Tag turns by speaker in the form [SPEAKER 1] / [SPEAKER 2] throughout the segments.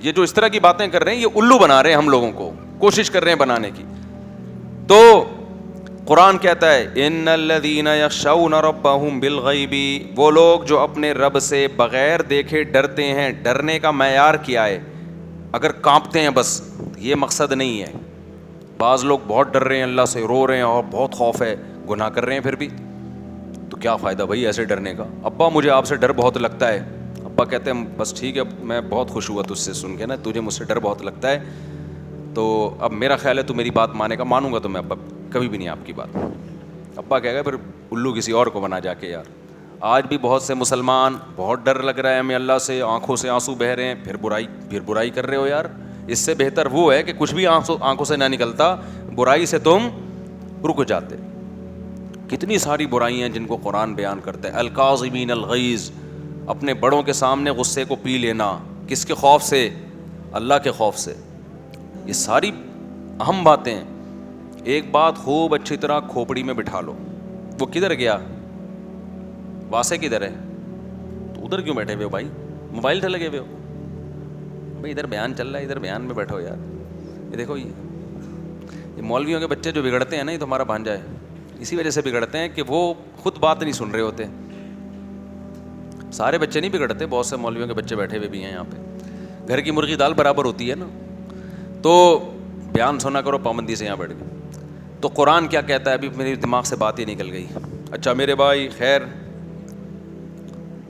[SPEAKER 1] یہ جو اس طرح کی باتیں کر رہے ہیں یہ الو بنا رہے ہیں ہم لوگوں کو, کوشش کر رہے ہیں بنانے کی. تو قرآن کہتا ہے ان الذین یخشون ربہم بالغیب, وہ لوگ جو اپنے رب سے بغیر دیکھے ڈرتے ہیں. ڈرنے کا معیار کیا ہے؟ اگر کانپتے ہیں بس, یہ مقصد نہیں ہے. بعض لوگ بہت ڈر رہے ہیں اللہ سے, رو رہے ہیں اور بہت خوف ہے, گناہ کر رہے ہیں پھر بھی, تو کیا فائدہ بھائی ایسے ڈرنے کا؟ ابا مجھے آپ سے ڈر بہت لگتا ہے. ابا کہتے ہیں بس ٹھیک ہے, میں بہت خوش ہوا تجھ سے سن کے نا, تجھے مجھ سے ڈر بہت لگتا ہے, تو اب میرا خیال ہے تو میری بات مانے گا. مانوں گا تو میں ابا کبھی بھی نہیں آپ کی بات. ابا کہے گا پھر الو کسی اور کو بنا جا کے. یار آج بھی بہت سے مسلمان, بہت ڈر لگ رہا ہے ہمیں اللہ سے, آنکھوں سے آنسو بہہ رہے ہیں, پھر برائی کر رہے ہو. یار اس سے بہتر وہ ہے کہ کچھ بھی آنکھوں سے نہ نکلتا, برائی سے تم رک جاتے. کتنی ساری برائیاں جن کو قرآن بیان کرتا ہے. الکاظمین الغیظ, اپنے بڑوں کے سامنے غصے کو پی لینا. کس کے خوف سے؟ اللہ کے خوف سے. یہ ساری اہم باتیں. ایک بات خوب اچھی طرح کھوپڑی میں بٹھا لو. وہ کدھر گیا؟ واسے کدھر ہے؟ تو ادھر کیوں بیٹھے ہوئے ہو بھائی؟ موبائل سے لگے ہوئے ہو بھائی؟ ادھر بیان چل رہا ہے, ادھر بیان میں بیٹھو یار. یہ دیکھو یہ مولویوں کے بچے جو بگڑتے ہیں نا, یہ تو ہمارا بھانجا ہے. اسی وجہ سے بگڑتے ہیں کہ وہ خود بات نہیں سن رہے ہوتے. سارے بچے نہیں بگڑتے, بہت سے مولویوں کے بچے بیٹھے ہوئے بھی ہیں یہاں پہ. گھر کی مرغی دال برابر ہوتی ہے نا, تو بیان سنا کرو پابندی سے یہاں بیٹھ کے. تو قرآن کیا کہتا ہے؟ ابھی میرے دماغ سے بات ہی نکل گئی. اچھا میرے بھائی خیر,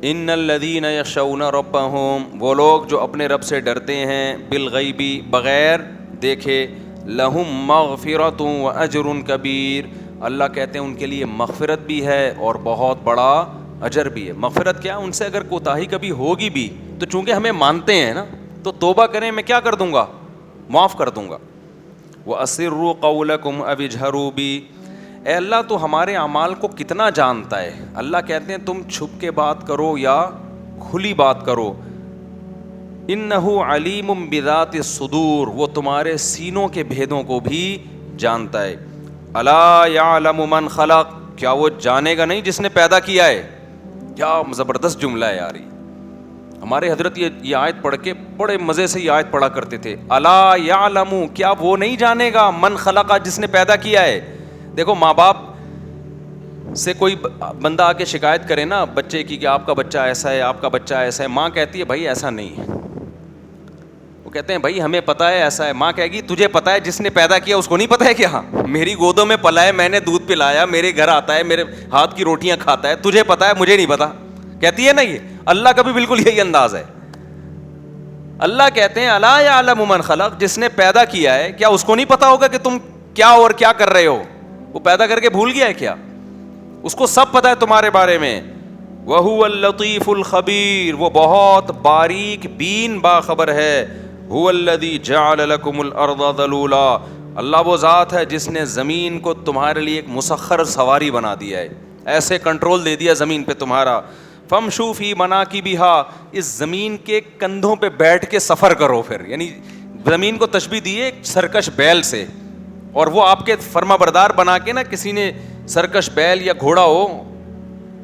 [SPEAKER 1] ان الذین یخشون ربہم, وہ لوگ جو اپنے رب سے ڈرتے ہیں, بالغیب, بغیر دیکھے, لہم مغفرۃ واجر کبیر, اللہ کہتے ہیں ان کے لیے مغفرت بھی ہے اور بہت بڑا اجر بھی ہے. مغفرت کیا؟ ان سے اگر کوتاہی کبھی ہوگی بھی تو چونکہ ہمیں مانتے ہیں نا, تو توبہ کریں, میں کیا کر دوں گا؟ معاف کر دوں گا. وَأَسِرُّوا قَوْلَكُمْ أَوِ اجْهَرُوا بِهِ, اے اللہ تو ہمارے اعمال کو کتنا جانتا ہے. اللہ کہتے ہیں تم چھپ کے بات کرو یا کھلی بات کرو. إِنَّهُ عَلِيمٌ بِذَاتِ الصُّدُورِ, وہ تمہارے سینوں کے بھیدوں کو بھی جانتا ہے. أَلَا يَعْلَمُ مَنْ خَلَقَ, کیا وہ جانے گا نہیں جس نے پیدا کیا ہے؟ کیا زبردست جملہ ہے یار. ہمارے حضرت یہ آیت پڑھ کے بڑے مزے سے یہ آیت پڑھا کرتے تھے. الا یعلم, کیا وہ نہیں جانے گا, من خلق, جس نے پیدا کیا ہے. دیکھو ماں باپ سے کوئی بندہ آ کے شکایت کرے نا بچے کی کہ آپ کا بچہ ایسا ہے, آپ کا بچہ ایسا ہے, ماں کہتی ہے بھائی ایسا نہیں ہے. وہ کہتے ہیں بھائی ہمیں پتہ ہے ایسا ہے. ماں کہے گی تجھے پتہ ہے, جس نے پیدا کیا اس کو نہیں پتہ ہے کیا؟ میری گودوں میں پلا ہے, میں نے دودھ پلایا, میرے گھر آتا ہے, میرے ہاتھ کی روٹیاں کھاتا ہے, تجھے پتہ ہے مجھے نہیں پتا. کہتی ہے نا یہ. اللہ کا بھی بالکل یہی انداز ہے. اللہ کہتے ہیں الا یعلم من خلق, جس نے پیدا کیا ہے, کیا اس کو نہیں پتا ہوگا کہ تم کیا اور کیا کر رہے ہو؟ وہ پیدا کر کے بھول گیا ہے کیا؟ اس کو سب پتا ہے تمہارے بارے میں. وَهُوَ اللَّطِيفُ الْخَبِيرُ, وہ بہت باریک بین باخبر ہے. هُوَ الَّذِي جَعَلَ لَكُمُ الْأَرْضَ ذَلُولًا, اللہ وہ ذات ہے جس نے زمین کو تمہارے لیے ایک مسخر سواری بنا دیا ہے, ایسے کنٹرول دے دیا زمین پہ تمہارا. فَامْشُوا فِي مَنَاكِبِهَا, اس زمین کے کندھوں پہ بیٹھ کے سفر کرو. پھر یعنی زمین کو تشبیہ دی ہے سرکش بیل سے, اور وہ آپ کے فرما بردار بنا کے نا, کسی نے سرکش بیل یا گھوڑا ہو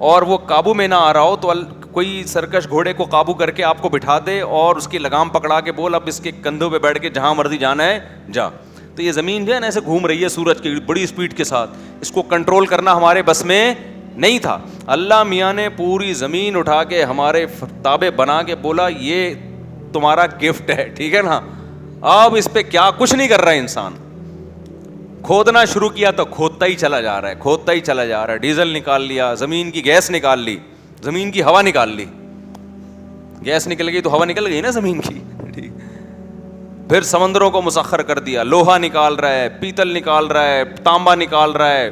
[SPEAKER 1] اور وہ قابو میں نہ آ رہا ہو تو کوئی سرکش گھوڑے کو قابو کر کے آپ کو بٹھا دے اور اس کی لگام پکڑا کے بول اب اس کے کندھوں پہ بیٹھ کے جہاں مرضی جانا ہے جا. تو یہ زمین جو ہے نا ایسے گھوم رہی ہے سورج کی بڑی اسپیڈ کے ساتھ, اس کو کنٹرول کرنا ہمارے بس میں نہیں تھا. اللہ میاں نے پوری زمین اٹھا کے ہمارے تابع بنا کے بولا یہ تمہارا گفٹ ہے, ٹھیک ہے نا. اب اس پہ کیا کچھ نہیں کر رہا ہے انسان. کھودنا شروع کیا تو کھودتا ہی چلا جا رہا ہے, کھودتا ہی چلا جا رہا ہے. ڈیزل نکال لیا, زمین کی گیس نکال لی, زمین کی ہوا نکال لی. گیس نکل گئی تو ہوا نکل گئی نا زمین کی, ٹھیک. پھر سمندروں کو مسخر کر دیا, لوہا نکال رہا ہے, پیتل نکال رہا ہے, تانبا نکال رہا ہے,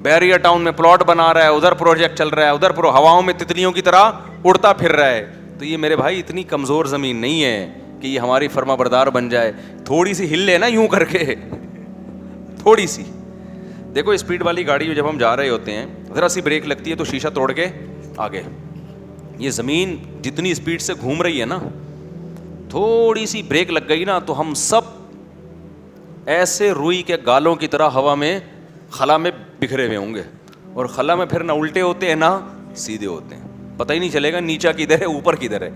[SPEAKER 1] بحریہ ٹاؤن میں پلاٹ بنا رہا ہے, ادھر پروجیکٹ چل رہا ہے, ادھر ہواؤں میں تتلیوں کی طرح اڑتا پھر رہا ہے. تو یہ میرے بھائی اتنی کمزور زمین نہیں ہے کہ یہ ہماری فرما بردار بن جائے. تھوڑی سی ہل لے نا یوں کر کے, تھوڑی سی. دیکھو اسپیڈ والی گاڑی جب ہم جا رہے ہوتے ہیں, ذرا سی بریک لگتی ہے تو شیشہ توڑ کے آگے. یہ زمین جتنی اسپیڈ سے گھوم رہی ہے نا, تھوڑی سی بریک لگ گئی نا تو ہم سب ایسے روئی کے گالوں کی طرح ہوا میں خلا میں بکھرے ہوئے ہوں گے, اور خلا میں پھر نہ الٹے ہوتے ہیں نہ سیدھے ہوتے ہیں, پتہ ہی نہیں چلے گا نیچا کدھر ہے اوپر کدھر ہے.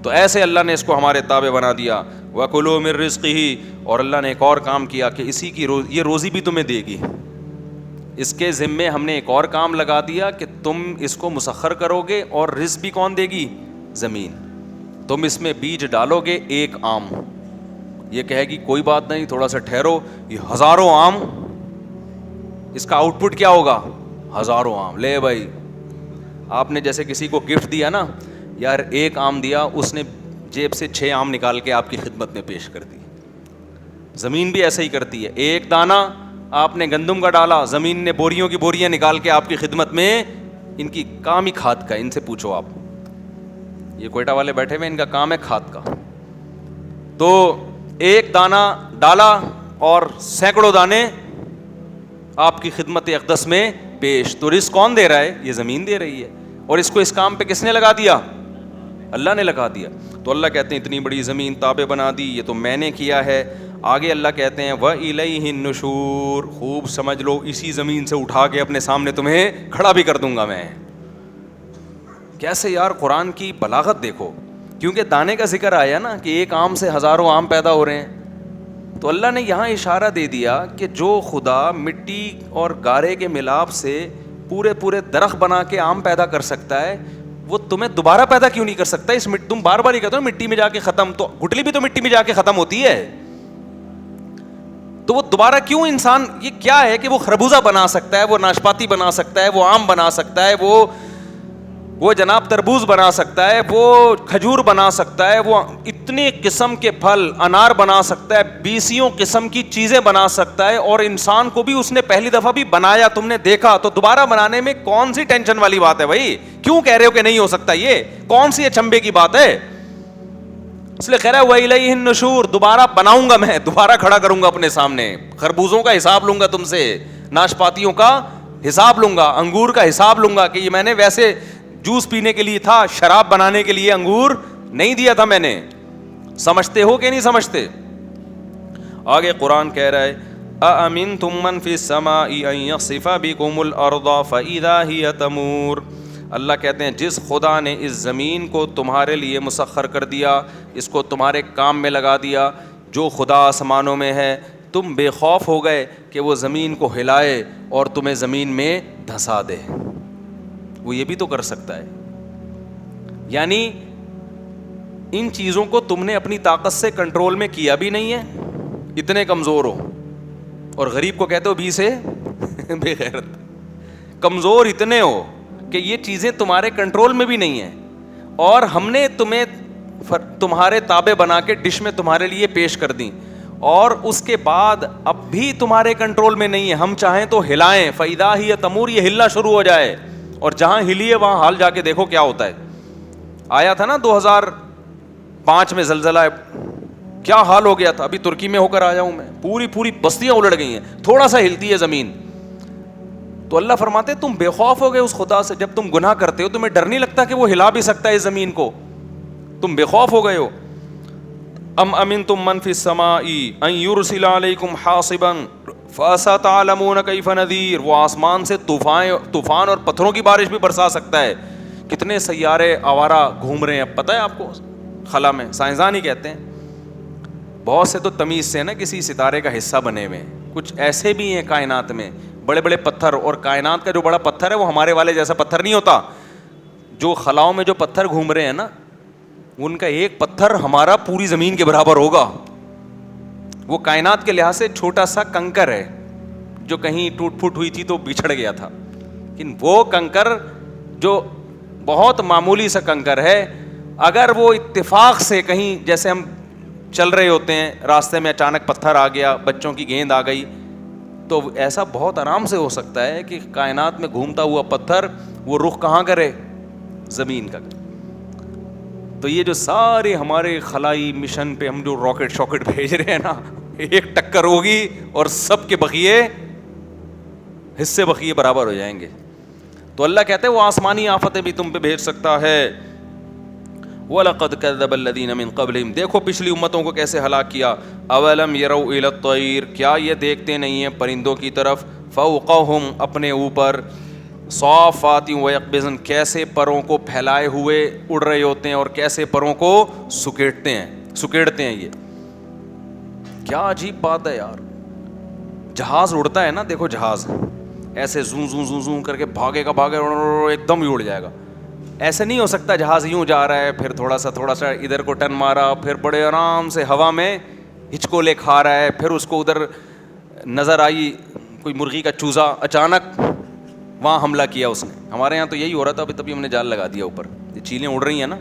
[SPEAKER 1] تو ایسے اللہ نے اس کو ہمارے تابع بنا دیا. وَكُلُوا مِن رِزْقِهِ, اور اللہ نے ایک اور کام کیا کہ اسی کی یہ روزی بھی تمہیں دے گی. اس کے ذمے ہم نے ایک اور کام لگا دیا کہ تم اس کو مسخر کرو گے, اور رزق بھی کون دے گی؟ زمین. تم اس میں بیج ڈالو گے ایک آم, یہ کہے گی کوئی بات نہیں تھوڑا سا ٹھہرو, یہ ہزاروں آم, اس کا آؤٹ پٹ کیا ہوگا؟ ہزاروں آم. لے بھائی, آپ نے جیسے کسی کو گفٹ دیا نا, یار ایک آم دیا, اس نے جیب سے 6 آم نکال کے آپ کی خدمت میں پیش کر دی. زمین بھی ایسا ہی کرتی ہے. ایک دانہ آپ نے گندم کا ڈالا, زمین نے بوریوں کی بوریاں نکال کے آپ کی خدمت میں, ان کی کام ہی کھاد کا, ان سے پوچھو آپ, یہ کوئٹہ والے بیٹھے ہوئے, ان کا کام ہے کھاد کا. تو ایک دانہ ڈالا اور سینکڑوں دانے آپ کی خدمت اقدس میں پیش. تو رزق کون دے رہا ہے؟ یہ زمین دے رہی ہے. اور اس کو اس کام پہ کس نے لگا دیا؟ اللہ نے لگا دیا. تو اللہ کہتے ہیں اتنی بڑی زمین تابع بنا دی, یہ تو میں نے کیا ہے. آگے اللہ کہتے ہیں وَإِلَيْهِ النُّشُورُ, خوب سمجھ لو, اسی زمین سے اٹھا کے اپنے سامنے تمہیں کھڑا بھی کر دوں گا میں. کیسے یار قرآن کی بلاغت دیکھو, کیونکہ دانے کا ذکر آیا نا کہ ایک آم سے ہزاروں آم پیدا ہو رہے ہیں. تو اللہ نے یہاں اشارہ دے دیا کہ جو خدا مٹی اور گارے کے ملاپ سے پورے درخت بنا کے آم پیدا کر سکتا ہے, وہ تمہیں دوبارہ پیدا کیوں نہیں کر سکتا؟ تم بار بار ہی کہتے ہو مٹی میں جا کے ختم, تو گٹلی بھی تو مٹی میں جا کے ختم ہوتی ہے, تو وہ دوبارہ کیوں انسان, یہ کیا ہے کہ وہ خربوزہ بنا سکتا ہے, وہ ناشپاتی بنا سکتا ہے, وہ آم بنا سکتا ہے, وہ جناب تربوز بنا سکتا ہے, وہ کھجور بنا سکتا ہے, وہ اتنے قسم کے پھل انار بنا سکتا ہے, 20 قسم کی چیزیں بنا سکتا ہے, اور انسان کو بھی اس نے پہلی دفعہ بھی بنایا, تم نے دیکھا, تو دوبارہ بنانے میں کون سی ٹینشن والی بات ہے بھائی؟ کیوں کہہ رہے ہو کہ نہیں ہو سکتا؟ یہ کون سی اچنبے کی بات ہے؟ اس لیے کہہ رہا ہے وَإِلَيْهِ النُّشُورُ, دوبارہ بناؤں گا میں, دوبارہ کھڑا کروں گا اپنے سامنے. خربوزوں کا حساب لوں گا تم سے, ناشپاتیوں کا حساب لوں گا, انگور کا حساب لوں گا کہ یہ میں نے ویسے جوس پینے کے لیے تھا, شراب بنانے کے لیے انگور نہیں دیا تھا میں نے. سمجھتے ہو کہ نہیں سمجھتے؟ آگے قرآن کہہ رہا ہے أَأَمِنْتُم مَّن فِي السَّمَاءِ أَن يَخْسِفَ بِكُمُ الْأَرْضَ فَإِذَا هِيَ تَمُورُ. اللہ کہتے ہیں جس خدا نے اس زمین کو تمہارے لیے مسخر کر دیا, اس کو تمہارے کام میں لگا دیا, جو خدا آسمانوں میں ہے, تم بے خوف ہو گئے کہ وہ زمین کو ہلائے اور تمہیں زمین میں دھسا دے. وہ یہ بھی تو کر سکتا ہے. یعنی ان چیزوں کو تم نے اپنی طاقت سے کنٹرول میں کیا بھی نہیں ہے, اتنے کمزور ہو, اور غریب کو کہتے ہو بھی سے بے غیرت. کمزور اتنے ہو کہ یہ چیزیں تمہارے کنٹرول میں بھی نہیں ہیں, اور ہم نے تمہیں تمہارے تابع بنا کے ڈش میں تمہارے لیے پیش کر دیں, اور اس کے بعد اب بھی تمہارے کنٹرول میں نہیں ہے. ہم چاہیں تو ہلائیں, فَإِذَا هِيَ تَمُورُ, یہ ہلنا شروع ہو جائے, اور جہاں ہلی ہے وہاں حال جا کے دیکھو کیا ہوتا ہے. آیا تھا نا 2005 میں زلزلہ, کیا حال ہو گیا تھا. ابھی ترکی میں ہو کر آیا ہوں میں, پوری بستیاں الٹ گئی ہیں, تھوڑا سا ہلتی ہے زمین. تو اللہ فرماتے تم بے خوف ہو گئے اس خدا سے. جب تم گناہ کرتے ہو تمہیں ڈر نہیں لگتا کہ وہ ہلا بھی سکتا ہے اس زمین کو؟ تم بے خوف ہو گئے ہو. ام امنتم من فی السماء ان یرسل علیکم حاصبا فستعلمون کیف نذیر. وہ آسمان سے طوفان اور پتھروں کی بارش بھی برسا سکتا ہے. کتنے سیارے آوارہ گھوم رہے ہیں, اب پتہ ہے آپ کو خلا میں, سائنسدان ہی کہتے ہیں. بہت سے تو تمیز سے نا کسی ستارے کا حصہ بنے ہوئے, کچھ ایسے بھی ہیں کائنات میں بڑے بڑے پتھر, اور کائنات کا جو بڑا پتھر ہے وہ ہمارے والے جیسا پتھر نہیں ہوتا. جو خلاؤں میں جو پتھر گھوم رہے ہیں نا, ان کا ایک پتھر ہمارا پوری زمین کے برابر ہوگا. وہ کائنات کے لحاظ سے چھوٹا سا کنکر ہے جو کہیں ٹوٹ پھوٹ ہوئی تھی تو بچھڑ گیا تھا, لیکن وہ کنکر جو بہت معمولی سا کنکر ہے, اگر وہ اتفاق سے کہیں, جیسے ہم چل رہے ہوتے ہیں راستے میں اچانک پتھر آ گیا, بچوں کی گیند آ گئی, تو ایسا بہت آرام سے ہو سکتا ہے کہ کائنات میں گھومتا ہوا پتھر وہ رخ کہاں کرے؟ زمین کا. تو یہ جو سارے ہمارے خلائی مشن پہ ہم جو راکٹ شاکٹ بھیج رہے ہیں نا, ایک ٹکر ہوگی اور سب کے بقیے حصے بقیے برابر ہو جائیں گے. تو اللہ کہتے ہیں وہ آسمانی آفتیں بھی تم پہ بھیج سکتا ہے. وَلَقَدْ كَذَّبَ الَّذِينَ مِن قَبْلِهِمْ, دیکھو پچھلی امتوں کو کیسے ہلاک کیا. أَوَلَمْ يَرَوْا إِلَى الطَّيْرِ, کیا یہ دیکھتے نہیں ہیں پرندوں کی طرف, فَوْقَهُمْ, اپنے اوپر, صافات ویقبضن, کیسے پروں کو پھیلائے ہوئے اڑ رہے ہوتے ہیں اور کیسے پروں کو سکیڑتے ہیں. یہ کیا عجیب بات ہے یار. جہاز اڑتا ہے نا, دیکھو جہاز ایسے زوں زوں زوں زوں کر کے بھاگے ایک دم ہی اڑ جائے گا. ایسے نہیں ہو سکتا. جہاز یوں جا رہا ہے, پھر تھوڑا سا ادھر کو ٹرن مارا, پھر بڑے آرام سے ہوا میں ہچکولے کھا رہا ہے, پھر اس کو ادھر نظر آئی کوئی مرغی کا چوزا, اچانک وہاں حملہ کیا اس نے. ہمارے یہاں تو یہی ہو رہا تھا, تبھی ہم نے جال لگا دیا اوپر. یہ چیلیں اڑ رہی ہیں نا,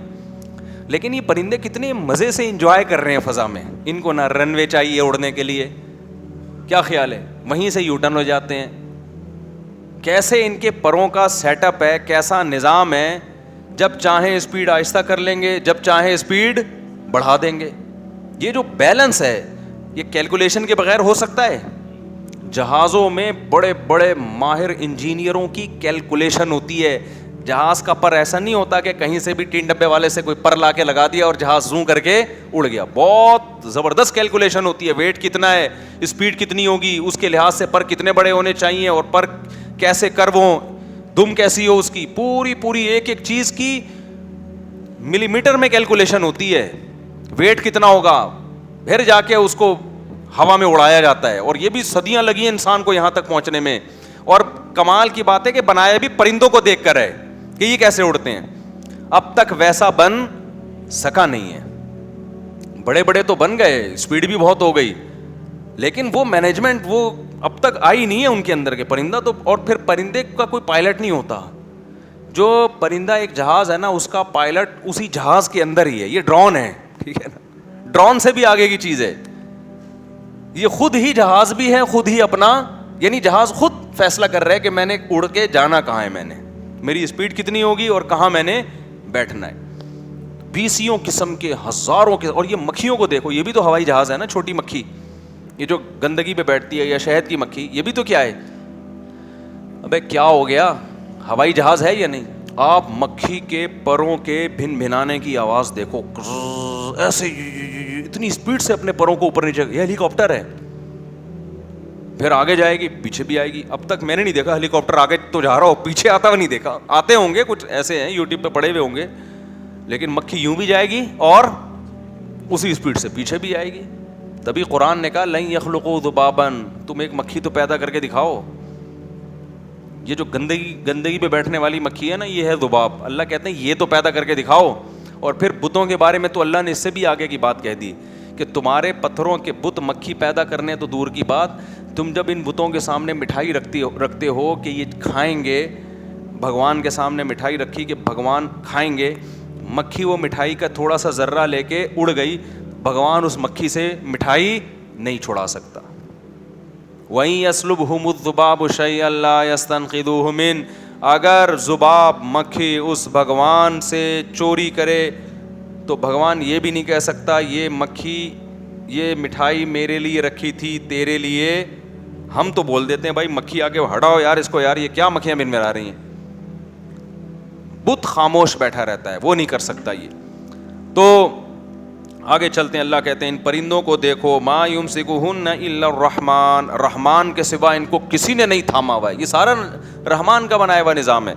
[SPEAKER 1] لیکن یہ پرندے کتنے مزے سے انجوائے کر رہے ہیں فضا میں. ان کو نہ رن وے چاہیے اڑنے کے لیے, کیا خیال ہے, وہیں سے یو ٹرن ہو جاتے ہیں. کیسے ان کے پروں کا سیٹ اپ ہے, کیسا نظام ہے. جب چاہیں اسپیڈ آہستہ کر لیں گے, جب چاہیں اسپیڈ بڑھا دیں گے. یہ جو بیلنس ہے یہ کیلکولیشن کے بغیر ہو سکتا ہے. جہازوں میں بڑے بڑے ماہر انجینئروں کی کیلکولیشن ہوتی ہے. جہاز کا پر ایسا نہیں ہوتا کہ کہیں سے بھی ٹین ڈبے والے سے کوئی پر لا کے لگا دیا اور جہاز زوں کر کے اڑ گیا. بہت زبردست کیلکولیشن ہوتی ہے. ویٹ کتنا ہے, اسپیڈ کتنی ہوگی, اس کے لحاظ سے پر کتنے بڑے ہونے چاہیے, اور پر کیسے کرو ہوں, دم کیسی ہو اس کی, پوری ایک ایک چیز کی ملی میٹر میں کیلکولیشن ہوتی ہے. ویٹ کتنا ہوگا, پھر جا کے اس کو ہوا میں اڑایا جاتا ہے. اور یہ بھی صدیاں لگی ہیں انسان کو یہاں تک پہنچنے میں. اور کمال کی بات ہے کہ بنایا بھی پرندوں کو دیکھ کر ہے کہ یہ کیسے اڑتے ہیں. اب تک ویسا بن سکا نہیں ہے. بڑے بڑے تو بن گئے, اسپیڈ بھی بہت ہو گئی, لیکن وہ مینجمنٹ وہ اب تک آئی نہیں ہے ان کے اندر کے. پرندہ تو, اور پھر پرندے کا کوئی پائلٹ نہیں ہوتا. جو پرندہ ایک جہاز ہے نا, اس کا پائلٹ اسی جہاز کے اندر ہی ہے. یہ ڈرون ہے, ٹھیک ہے نا, ڈرون سے بھی آگے کی چیز ہے. یہ خود ہی جہاز بھی ہے, خود ہی اپنا, یعنی جہاز خود فیصلہ کر رہا ہے کہ میں نے اڑ کے جانا کہاں ہے, میں نے میری اسپیڈ کتنی ہوگی اور کہاں میں نے بیٹھنا ہے. 20 قسم کے, ہزاروں کے. اور یہ مکھیوں کو دیکھو, یہ بھی تو ہوائی جہاز ہے نا. چھوٹی مکھی, یہ جو گندگی پہ بیٹھتی ہے, یا شہد کی مکھی, یہ بھی تو کیا ہے. ابے کیا ہو گیا, ہوائی جہاز ہے یا نہیں. آپ مکھی کے پروں کے بھن بھنانے کی آواز دیکھو, ایسے اتنی اسپیڈ سے اپنے پروں کو اوپر نیچے. یہ ہیلی کاپٹر ہے, پھر آگے جائے گی, پیچھے بھی آئے گی. اب تک میں نے نہیں دیکھا ہیلی کاپٹر آگے تو جا رہا ہو, پیچھے آتا ہوا نہیں دیکھا. آتے ہوں گے کچھ ایسے ہیں, یوٹیوب پہ پڑے ہوئے ہوں گے, لیکن مکھی یوں بھی جائے گی اور اسی اسپیڈ سے پیچھے بھی آئے گی. تبھی قرآن نے کہا لن یخلقوا ذبابا, تم ایک مکھی تو پیدا کر کے دکھاؤ. یہ جو گندگی پہ بیٹھنے والی مکھی ہے نا, یہ ہے ذباب. اللہ کہتے ہیں یہ تو پیدا کر کے دکھاؤ. اور پھر بتوں کے بارے میں تو اللہ نے اس سے بھی آگے کی بات کہہ دی کہ تمہارے پتھروں کے بت مکھی پیدا کرنے تو دور کی بات, تم جب ان بتوں کے سامنے مٹھائی رکھتے ہو کہ یہ کھائیں گے, بھگوان کے سامنے مٹھائی رکھی کہ بھگوان کھائیں گے, مکھی وہ مٹھائی کا تھوڑا سا ذرہ لے کے اڑ گئی, بھگوان اس مکھی سے مٹھائی نہیں چھڑا سکتا. وَإِن يَسْلُبْهُمُ الذُّبَابُ شَيْئًا لَّا يَسْتَنقِذُوهُ مِنْهُ, اگر ذباب مکھی اس بھگوان سے چوری کرے تو بھگوان یہ بھی نہیں کہہ سکتا یہ مکھی یہ مٹھائی میرے لیے رکھی تھی تیرے لیے. ہم تو بول دیتے ہیں بھائی مکھی آ کے ہٹاؤ یار اس کو, یار یہ کیا مکھیاں بن آ رہی ہیں. بت خاموش بیٹھا رہتا ہے, وہ نہیں کر سکتا یہ. تو آگے چلتے ہیں. اللہ کہتے ہیں ان پرندوں کو دیکھو, ما یمسکہن الا الرحمن, رحمان کے سوا ان کو کسی نے نہیں تھاما ہوا ہے. یہ سارا رحمان کا بنایا ہوا نظام ہے.